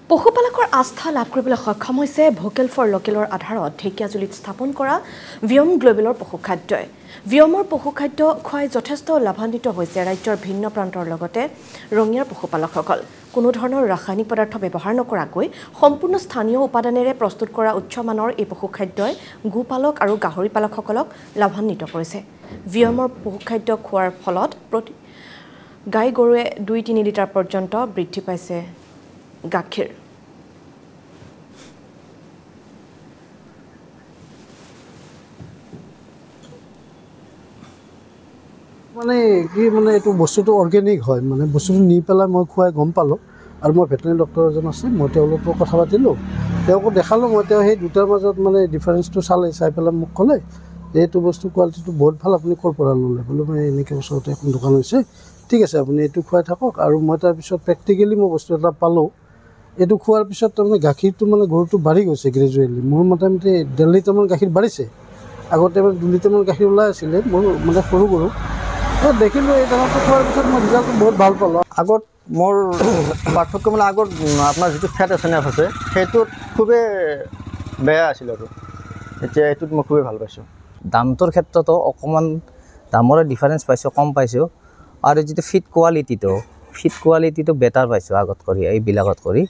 পশুপালকৰ আস্থা লাভ কৰিবলৈ সক্ষম হৈছে ভোকেল ফৰ লোকেলৰ আধাৰত ঢেকিয়াজুলিত স্থাপন কৰা ভিয়ম গ্লোবেলৰ পশুখাদ্যই। ভিয়মৰ পশুখাদ্য খুৱাই যথেষ্ট লাভান্বিত হৈছে ৰাজ্যৰ ভিন্ন প্ৰান্তৰ লগতে ৰঙিয়াৰ পশুপালকসকল। কোনো ধৰণৰ ৰাসায়নিক পদাৰ্থ ব্যৱহাৰ নকৰাকৈ সম্পূৰ্ণ স্থানীয় উপাদানেৰে প্ৰস্তুত কৰা উচ্চমানৰ এই পশুখাদ্যই গোপালক আৰু গাহৰি পালকসকলক লাভান্বিত কৰিছে। ভিয়মৰ পশুখাদ্য খোৱাৰ ফলত প্ৰতি গাই গৰুৱে 2-3 লিটাৰ পৰ্যন্ত বৃদ্ধি পাইছে গাখীৰ। মানে কি মানে এইটো বস্তুটো অৰ্গেনিক হয়, মানে বস্তুটো নি পেলাই মই খুৱাই গম পালোঁ আৰু মই ভেটেনেৰি ডক্টৰ এজন আছে, মই তেওঁলোকৰ কথা পাতিলোঁ, তেওঁকো দেখালোঁ। মই তেওঁ সেই দুটাৰ মাজত মানে ডিফাৰেঞ্চটো চাই পেলাই মোক ক'লে এইটো বস্তু কোৱালিটিটো বহুত ভাল, আপুনি ক'ৰ পৰা ল'লে? বোলো মই এনেকৈ ওচৰতে এখন দোকান হৈছে, ঠিক আছে আপুনি এইটো খুৱাই থাকক। আৰু মই তাৰপিছত প্ৰেক্টিকেলি মই বস্তু এটা পালোঁ, এইটো খোৱাৰ পিছত তাৰমানে গাখীৰটো মানে গৰুটো বাঢ়ি গৈছে গ্ৰেজুৱেলি। মোৰ মোটামুটি 1.5 লিটাৰমান গাখীৰ বাঢ়িছে। আগতে মানে 2 লিটাৰমান গাখীৰ ওলাই আছিলে মোৰ মানে সৰু গৰু। দেখিলোঁ এই দানাটো খোৱাৰ পিছত মই ৰিজাল্টটো বহুত ভাল পালোঁ। আগত মোৰ পাৰ্থক্য মানে আগত আপোনাৰ যিটো ফেট এছেনেছ আছে সেইটোত খুবেই বেয়া আছিল আৰু এতিয়া এইটোত মই খুবেই ভাল পাইছোঁ। দামটোৰ ক্ষেত্ৰতো অকণমান দামৰে ডিফাৰেঞ্চ পাইছোঁ, কম পাইছোঁ। আৰু যিটো ফিট কোৱালিটিটো বেটাৰ পাইছোঁ আগত কৰি এইবিলাকত কৰি।